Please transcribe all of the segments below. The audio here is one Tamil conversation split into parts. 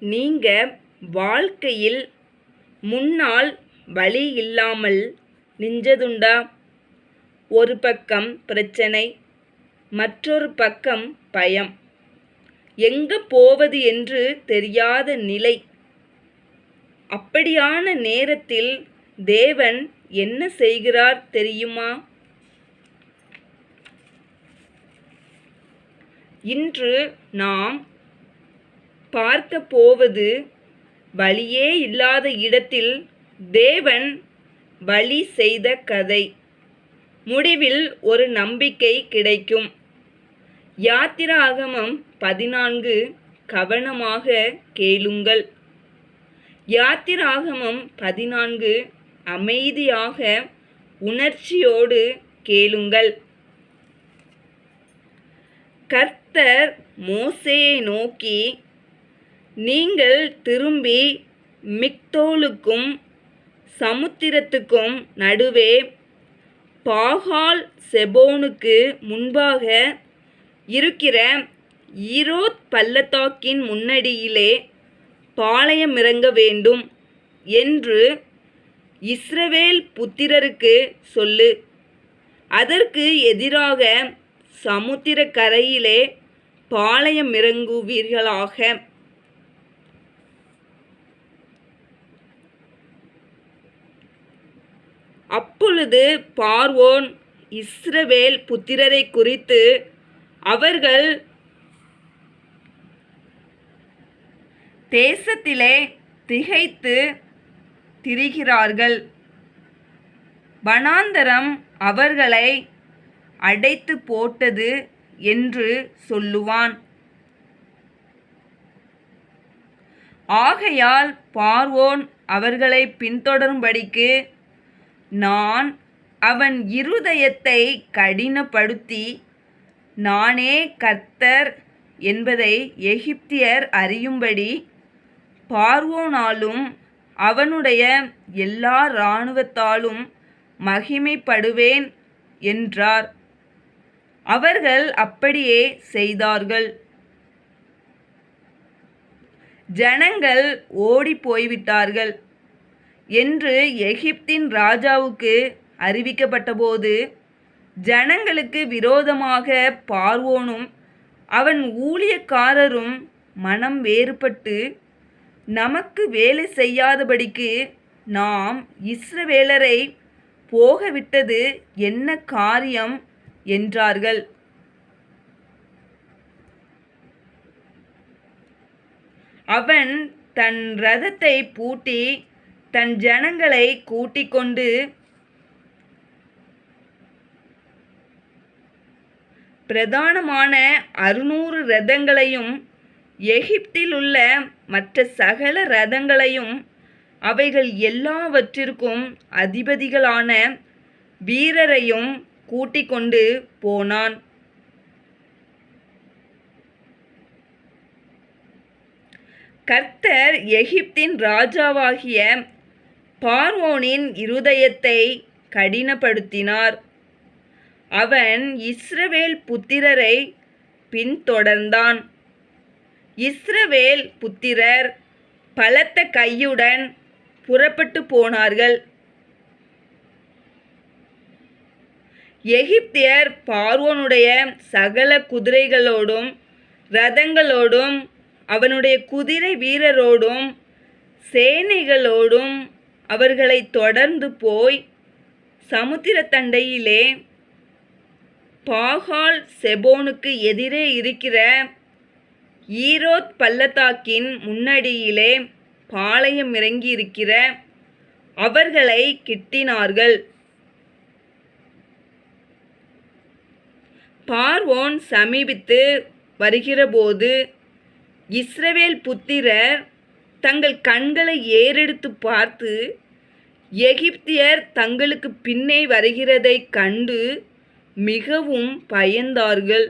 நீங்க வாழ்க்கையில் முன்னால் வழி இல்லாமல் நின்றதுண்டா? ஒரு பக்கம் பிரச்சனை, மற்றொரு பக்கம் பயம், எங்க போவது என்று தெரியாத நிலை. அப்படியான நேரத்தில் தேவன் என்ன செய்கிறார் தெரியுமா? இன்று நாம் பார்க்க போவது வழியே இல்லாத இடத்தில் தேவன் வழி செய்த கதை. முடிவில் ஒரு நம்பிக்கை கிடைக்கும். யாத்திராகமம் 14 கவனமாக கேளுங்கள். யாத்திராகமம் 14 அமைதியாக உணர்ச்சியோடு கேளுங்கள். கர்த்தர் மோசேயை நோக்கி, நீங்கள் திரும்பி மிக்தோலுக்கும் சமுத்திரத்துக்கும் நடுவே பாகால் செபோனுக்கு முன்பாக இருக்கிற ஈரோத் பள்ளத்தாக்கின் முன்னடியிலே பாளையமிறங்க வேண்டும் என்று இஸ்ரவேல் புத்திரருக்கு சொல்லு. அதற்கு எதிராக சமுத்திர கரையிலே பாளையமிறங்குவீர்களாக. அப்பொழுது பார்வோன் இஸ்ரவேல் புத்திரரை குறித்து, அவர்கள் தேசத்திலே திகைத்து திரிகிறார்கள், வனாந்தரம் அவர்களை அடைத்து போட்டது என்று சொல்லுவான். ஆகையால் பார்வோன் அவர்களை பின்தொடரும்படிக்கு நான் அவன் இருதயத்தை கடினப்படுத்தி, நானே கர்த்தர் என்பதை எகிப்தியர் அறியும்படி பார்வோனாலும் அவனுடைய எல்லா இராணுவத்தாலும் மகிமைப்படுவேன் என்றார். அவர்கள் அப்படியே செய்தார்கள். ஜனங்கள் ஓடி போய்விட்டார்கள் என்று எகிப்தின் ராஜாவுக்கு அறிவிக்கப்பட்டபோது, ஜனங்களுக்கு விரோதமாக பார்வோனும் அவன் ஊழியக்காரரும் மனம் வேறுபட்டு, நமக்கு வேலை செய்யாதபடிக்கு நாம் இஸ்ரவேலரை போகவிட்டது என்ன காரியம் என்றார்கள். அவன் தன் இரதத்தை பூட்டி தன் ஜனங்களை கூட்டிக் கொண்டு பிரதானமான 600 இரதங்களையும் எகிப்தில் உள்ள மற்ற சகல இரதங்களையும் அவைகள் எல்லாவற்றிற்கும் அதிபதிகளான வீரரையும் கூட்டிக் கொண்டு போனான். கர்த்தர் எகிப்தின் ராஜாவாகிய பார்வோனின் இருதயத்தை கடினப்படுத்தினார். அவன் இஸ்ரவேல் புத்திரரை பின்தொடர்ந்தான். இஸ்ரவேல் புத்திரர் பலத்த கையுடன் புறப்பட்டு போனார்கள். எகிப்தியர் பார்வோனுடைய சகல குதிரைகளோடும் இரதங்களோடும் அவனுடைய குதிரை வீரரோடும் சேனைகளோடும் அவர்களை தொடர்ந்து போய் சமுத்திர தண்டையிலே பாகால் செபோனுக்கு எதிரே இருக்கிற ஈரோத் பள்ளத்தாக்கின் முன்னடியிலே பாளையமிறங்கி இருக்கிற அவர்களை கிட்டினார்கள். பார்வோன் சமீபித்து வருகிறபோது இஸ்ரவேல் புத்திரர் தங்கள் கண்களை ஏறெடுத்து பார்த்து, எகிப்தியர் தங்களுக்கு பின்னே வருகிறதை கண்டு மிகவும் பயந்தார்கள்.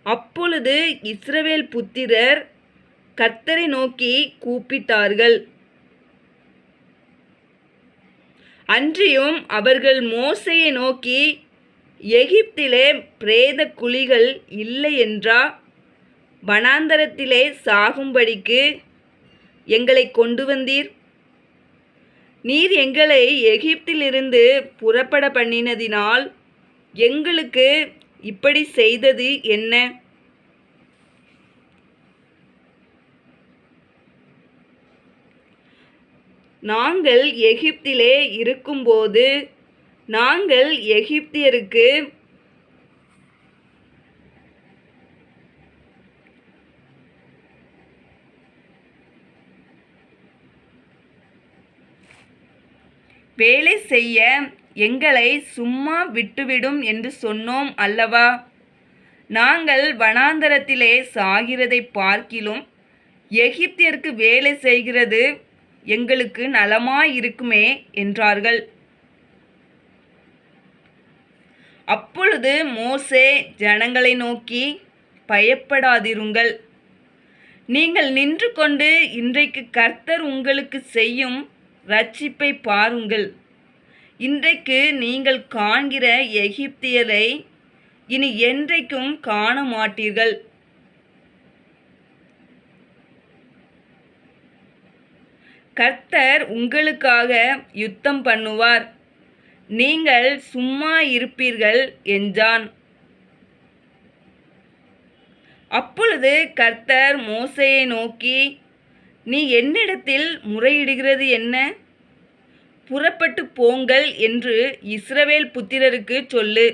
அப்பொழுது இஸ்ரவேல் புத்திரர் கர்த்தரை நோக்கி கூப்பிட்டார்கள். அன்றியும் அவர்கள் மோசேயை நோக்கி, எகிப்திலே பிரேத குழிகள் இல்லை என்றா? வனாந்தரத்திலே சாகும்படிக்கு எங்களை கொண்டு வந்தீர்? நீர் எங்களை எகிப்திலிருந்து புறப்பட பண்ணினதினால் எங்களுக்கு இப்படி செய்தது என்ன? நாங்கள் எகிப்திலே இருக்கும்போது நாங்கள் எகிப்தியருக்கு வேலை செய்ய எங்களை சும்மா விட்டுவிடும் என்று சொன்னோம் அல்லவா? நாங்கள் வனாந்தரத்திலே சாகிறதை பார்க்கிலும் எகிப்தியருக்கு வேலை செய்கிறது எங்களுக்கு நலமாயிருக்குமே என்றார்கள். அப்பொழுது மோசே ஜனங்களை நோக்கி, பயப்படாதிருங்கள். நீங்கள் நின்று கொண்டு இன்றைக்கு கர்த்தர் உங்களுக்கு செய்யும் இரட்சிப்பை பாருங்கள். இன்றைக்கு நீங்கள் காண்கிற எகிப்தியரை இனி என்றைக்கும் காண மாட்டீர்கள். கர்த்தர் உங்களுக்காக யுத்தம் பண்ணுவார். நீங்கள் சும்மா இருப்பீர்கள் என்றான். அப்பொழுது கர்த்தர் மோசேயை நோக்கி, நீ என்னிடத்தில் முறையிடுகிறது என்ன? புறப்பட்டு போங்கள் என்று இஸ்ரவேல் புத்திரருக்கு சொல்லு.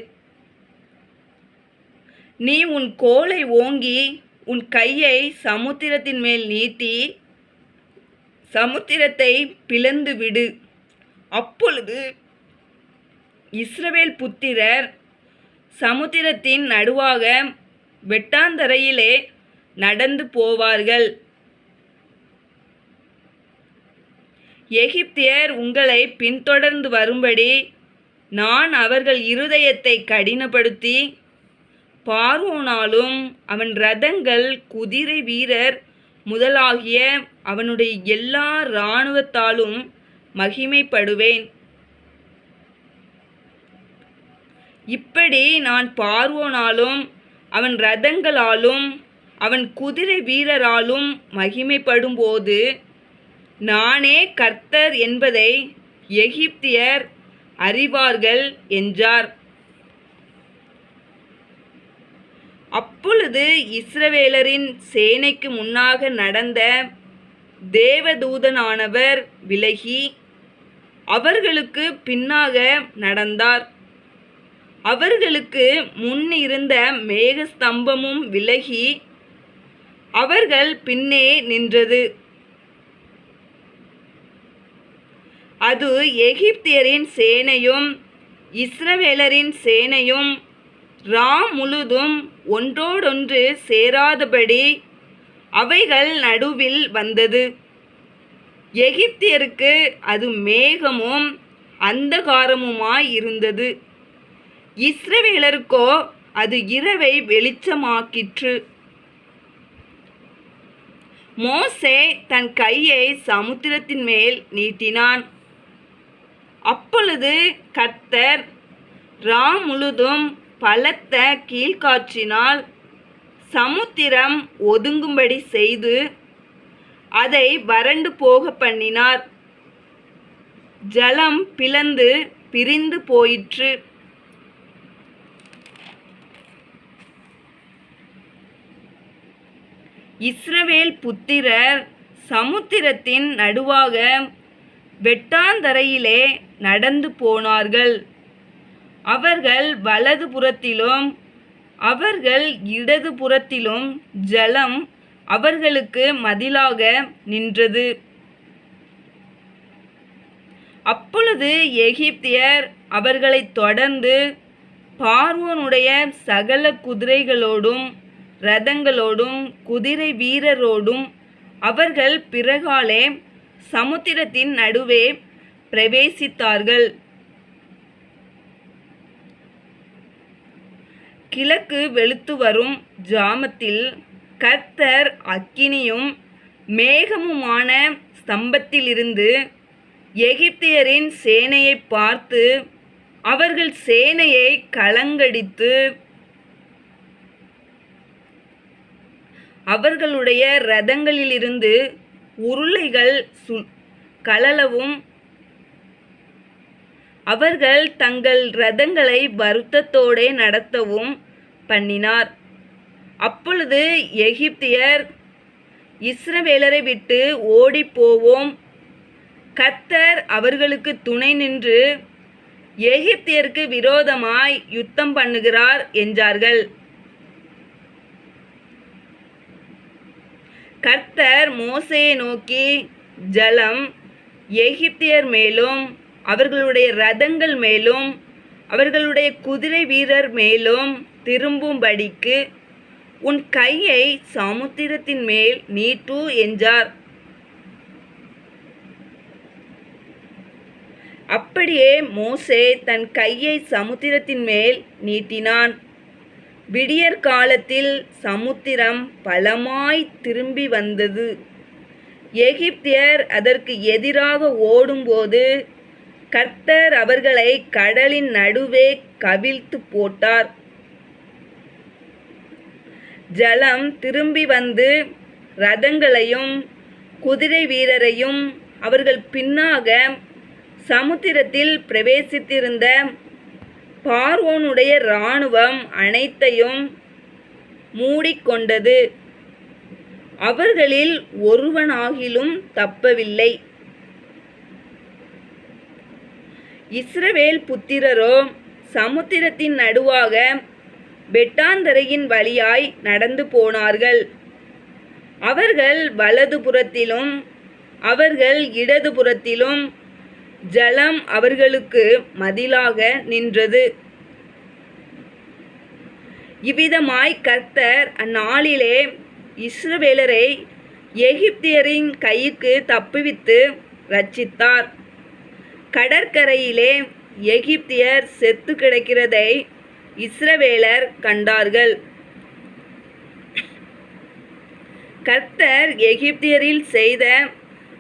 நீ உன் கோலை ஓங்கி உன் கையை சமுத்திரத்தின் மேல் நீட்டி சமுத்திரத்தை பிளந்து விடு. அப்பொழுது இஸ்ரவேல் புத்திரர் சமுத்திரத்தின் நடுவாக வெட்டாந்தரையிலே நடந்து போவார்கள். எகிப்தியர் உங்களை பின்தொடர்ந்து வரும்படி நான் அவர்கள் இருதயத்தை கடினப்படுத்தி பார்வோனாலும் அவன் இரதங்கள் குதிரை வீரர் முதலாகிய அவனுடைய எல்லா இராணுவத்தாலும் மகிமைப்படுவேன். இப்படி நான் பார்வோனாலும் அவன் இரதங்களாலும் அவன் குதிரை வீரராலும் மகிமைப்படும்போது நானே கர்த்தர் என்பதை எகிப்தியர் அறிவார்கள் என்றார். அப்பொழுது இஸ்ரவேலரின் சேனைக்கு முன்னாக நடந்த தேவதூதனானவர் விலகி அவர்களுக்கு பின்னாக நடந்தார். அவர்களுக்கு முன் இருந்த மேகஸ்தம்பமும் விலகி அவர்கள் பின்னே நின்றது. அது எகிப்தியரின் சேனையும் இஸ்ரவேலரின் சேனையும் முழுதும் ஒன்றோடொன்று சேராதபடி அவைகள் நடுவில் வந்தது. எகிப்தியருக்கு அது மேகமும் அந்தகாரமுமாய் இருந்தது. இஸ்ரவேலருக்கோ அது இரவை வெளிச்சமாக்கிற்று. மோசே தன் கையை சமுத்திரத்தின் மேல் நீட்டினான். அப்பொழுது கர்த்தர் முழுதும் பலத்த கீழ்காற்றினால் சமுத்திரம் ஒதுங்கும்படி செய்து அதை வறண்டு போக பண்ணினார். ஜலம் பிளந்து பிரிந்து போயிற்று. இஸ்ரவேல் புத்திரர் சமுத்திரத்தின் நடுவாக வெட்டாந்தரையிலே நடந்து போனார்கள். அவர்கள் வலது புறத்திலும் அவர்கள் இடது புறத்திலும் ஜலம் அவர்களுக்கு மதிலாக நின்றது. அப்பொழுது எகிப்தியர் அவர்களை தொடர்ந்து பார்வோனுடைய சகல குதிரைகளோடும் இரதங்களோடும் குதிரை வீரரோடும் அவர்கள் பிறகாலே சமுத்திரத்தின் நடுவே பிரவேசித்தார்கள். கிழக்கு வெளுத்து வரும் ஜாமத்தில் கர்த்தர் அக்கினியும் மேகமுமான ஸ்தம்பத்திலிருந்து எகிப்தியரின் சேனையை பார்த்து அவர்கள் சேனையை கலங்கடித்து அவர்களுடைய இரதங்களிலிருந்து உருளைகள் கழலவும் அவர்கள் தங்கள் இரதங்களை வருத்தத்தோடே நடத்தவும் பண்ணினார். அப்பொழுது எகிப்தியர், இஸ்ரவேலரை விட்டு ஓடிப்போவோம், கர்த்தர் அவர்களுக்கு துணை நின்று எகிப்தியருக்கு விரோதமாய் யுத்தம் பண்ணுகிறார் என்றார்கள். கர்த்தர் மோசேயை நோக்கி, ஜலம் எகிப்தியர் மேலும் அவர்களுடைய இரதங்கள் மேலும் அவர்களுடைய குதிரை வீரர் மேலும் திரும்பும்படிக்கு உன் கையை சமுத்திரத்தின் மேல் நீட்டு என்றார். அப்படியே மோசே தன் கையை சமுத்திரத்தின் மேல் நீட்டினான். விடியற் காலத்தில் சமுத்திரம் பலமாய் திரும்பி வந்தது. எகிப்தியர் அதற்கு எதிராக ஓடும்போது கர்த்தர் அவர்களை கடலின் நடுவே கவிழ்த்து போட்டார். ஜலம் திரும்பி வந்து இரதங்களையும் குதிரை வீரரையும் அவர்கள் பின்னாக சமுத்திரத்தில் பிரவேசித்திருந்த பார்வோனுடைய இராணுவம் அனைத்தையும் மூடிக்கொண்டது. அவர்களில் ஒருவனாகிலும் தப்பவில்லை. இஸ்ரவேல் புத்திரரோ சமுத்திரத்தின் நடுவாக வெட்டாந்தரையின் வழியாய் நடந்து போனார்கள். அவர்கள் வலதுபுறத்திலும் அவர்கள் இடதுபுறத்திலும் ஜலம் அவர்களுக்கு மதிலாக நின்றது. இவ்விதமாய் கர்த்தர் அந்நாளிலே இஸ்ரவேலரை எகிப்தியரின் கைக்கு தப்புவித்து இரட்சித்தார். கடற்கரையிலே எகிப்தியர் செத்து கிடக்கிறதை இஸ்ரவேலர் கண்டார்கள். கர்த்தர் எகிப்தியரில் செய்த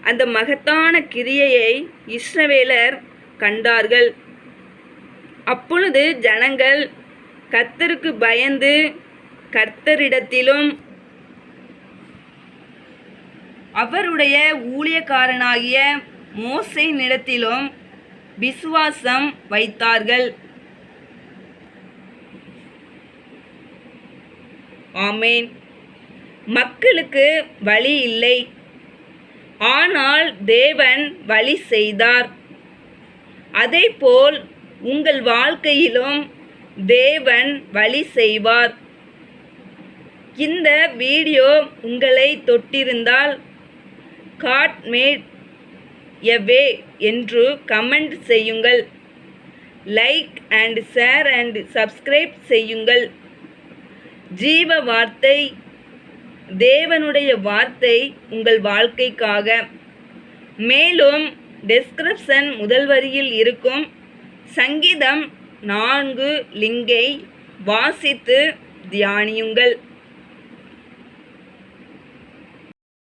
அந்த மகத்தான கிரியையை இஸ்ரவேலர் கண்டார்கள். அப்பொழுது ஜனங்கள் கர்த்தருக்கு பயந்து கர்த்தரிடத்திலும் அவருடைய ஊழியக்காரனாகிய மோசேயினிடத்திலும் விசுவாசம் வைத்தார்கள். ஆமென். மக்களுக்கு வழி இல்லை, ஆனால் தேவன் வழி செய்தார். அதேபோல் உங்கள் வாழ்க்கையிலும் தேவன் வழி செய்வார். இந்த வீடியோ உங்களை தொட்டிருந்தால் God made a way என்று கமெண்ட் செய்யுங்கள். Like and share and subscribe செய்யுங்கள். ஜீவ வார்த்தை, தேவனுடைய வார்த்தை உங்கள் வாழ்க்கைக்காக. மேலும் டெஸ்கிரிப்ஷன் முதல் வரியில் இருக்கும் சங்கீதம் 4 லிங்கை வாசித்து தியானியுங்கள்.